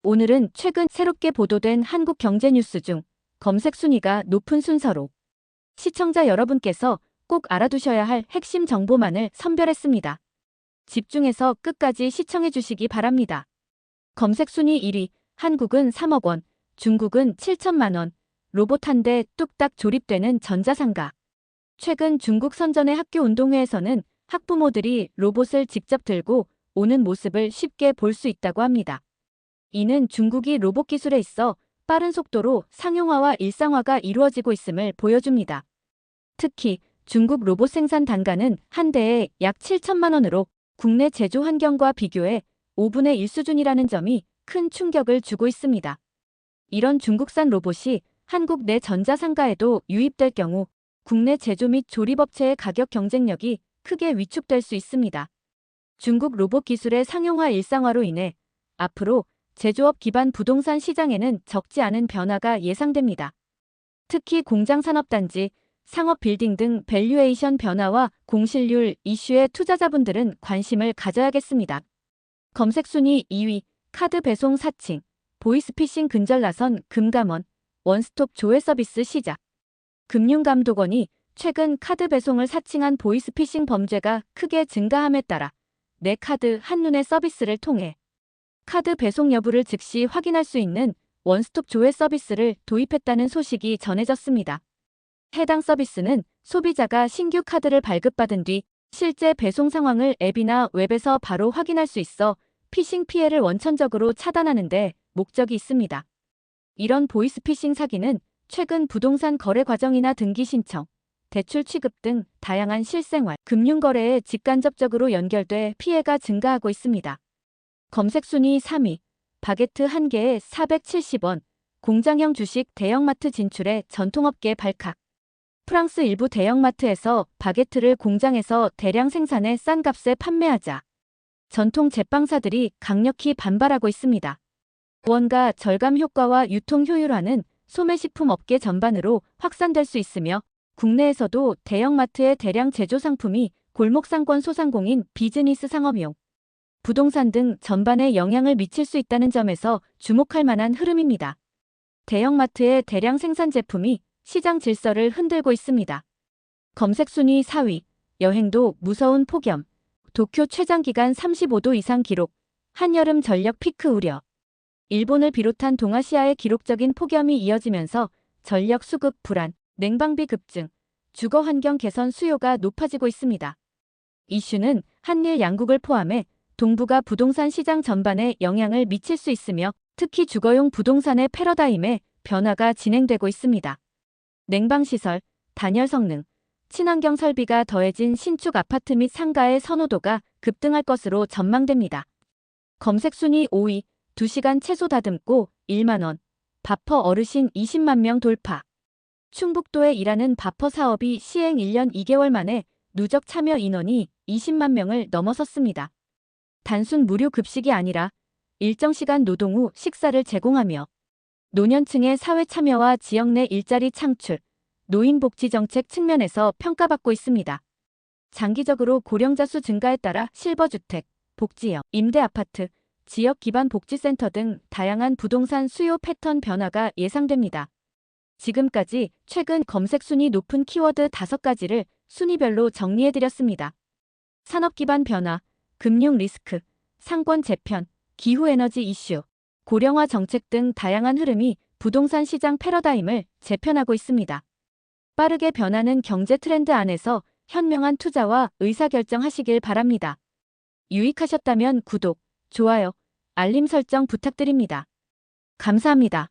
오늘은 최근 새롭게 보도된 한국 경제 뉴스 중 검색 순위가 높은 순서로 시청자 여러분께서 꼭 알아두셔야 할 핵심 정보만을 선별했습니다. 집중해서 끝까지 시청해 주시기 바랍니다. 검색 순위 1위, 한국은 3억 원, 중국은 7천만 원, 로봇 한 대 뚝딱 조립되는 전자상가. 최근 중국 선전의 학교 운동회에서는 학부모들이 로봇을 직접 들고 오는 모습을 쉽게 볼 수 있다고 합니다. 이는 중국이 로봇 기술에 있어 빠른 속도로 상용화와 일상화가 이루어지고 있음을 보여줍니다. 특히 중국 로봇 생산 단가는 한 대에 약 7천만 원으로 국내 제조 환경과 비교해 5분의 1 수준이라는 점이 큰 충격을 주고 있습니다. 이런 중국산 로봇이 한국 내 전자상가에도 유입될 경우 국내 제조 및 조립업체의 가격 경쟁력이 크게 위축될 수 있습니다. 중국 로봇 기술의 상용화 일상화로 인해 앞으로 제조업 기반 부동산 시장에는 적지 않은 변화가 예상됩니다. 특히 공장산업단지, 상업 빌딩 등 밸류에이션 변화와 공실률 이슈에 투자자분들은 관심을 가져야겠습니다. 검색 순위 2위, 카드 배송 사칭, 보이스피싱 근절 나선 금감원, 원스톱 조회 서비스 시작. 금융감독원이 최근 카드 배송을 사칭한 보이스피싱 범죄가 크게 증가함에 따라 내 카드 한눈에 서비스를 통해 카드 배송 여부를 즉시 확인할 수 있는 원스톱 조회 서비스를 도입했다는 소식이 전해졌습니다. 해당 서비스는 소비자가 신규 카드를 발급받은 뒤 실제 배송 상황을 앱이나 웹에서 바로 확인할 수 있어 피싱 피해를 원천적으로 차단하는 데 목적이 있습니다. 이런 보이스피싱 사기는 최근 부동산 거래 과정이나 등기 신청, 대출 취급 등 다양한 실생활, 금융거래에 직간접적으로 연결돼 피해가 증가하고 있습니다. 검색 순위 3위, 바게트 한 개에 470원, 공장형 주식 대형마트 진출에 전통업계 발칵. 프랑스 일부 대형마트에서 바게트를 공장에서 대량 생산해 싼 값에 판매하자 전통 제빵사들이 강력히 반발하고 있습니다. 원가 절감 효과와 유통 효율화는 소매식품 업계 전반으로 확산될 수 있으며 국내에서도 대형마트의 대량 제조 상품이 골목상권 소상공인 비즈니스 상업용, 부동산 등 전반에 영향을 미칠 수 있다는 점에서 주목할 만한 흐름입니다. 대형마트의 대량 생산 제품이 시장 질서를 흔들고 있습니다. 검색 순위 4위, 여행도 무서운 폭염, 도쿄 최장기간 35도 이상 기록, 한여름 전력 피크 우려. 일본을 비롯한 동아시아의 기록적인 폭염이 이어지면서 전력 수급 불안, 냉방비 급증, 주거 환경 개선 수요가 높아지고 있습니다. 이슈는 한일 양국을 포함해 동북아 부동산 시장 전반에 영향을 미칠 수 있으며 특히 주거용 부동산의 패러다임에 변화가 진행되고 있습니다. 냉방시설, 단열 성능, 친환경 설비가 더해진 신축 아파트 및 상가의 선호도가 급등할 것으로 전망됩니다. 검색 순위 5위, 2시간 채소 다듬고 1만 원, 바퍼 어르신 20만 명 돌파. 충북도에 일하는 바퍼 사업이 시행 1년 2개월 만에 누적 참여 인원이 20만 명을 넘어섰습니다. 단순 무료 급식이 아니라 일정 시간 노동 후 식사를 제공하며 노년층의 사회 참여와 지역 내 일자리 창출, 노인복지 정책 측면에서 평가받고 있습니다. 장기적으로 고령자 수 증가에 따라 실버주택, 복지형, 임대아파트, 지역 기반 복지센터 등 다양한 부동산 수요 패턴 변화가 예상됩니다. 지금까지 최근 검색 순위 높은 키워드 5가지를 순위별로 정리해드렸습니다. 산업 기반 변화, 금융 리스크, 상권 재편, 기후에너지 이슈, 고령화 정책 등 다양한 흐름이 부동산 시장 패러다임을 재편하고 있습니다. 빠르게 변하는 경제 트렌드 안에서 현명한 투자와 의사결정하시길 바랍니다. 유익하셨다면 구독, 좋아요, 알림 설정 부탁드립니다. 감사합니다.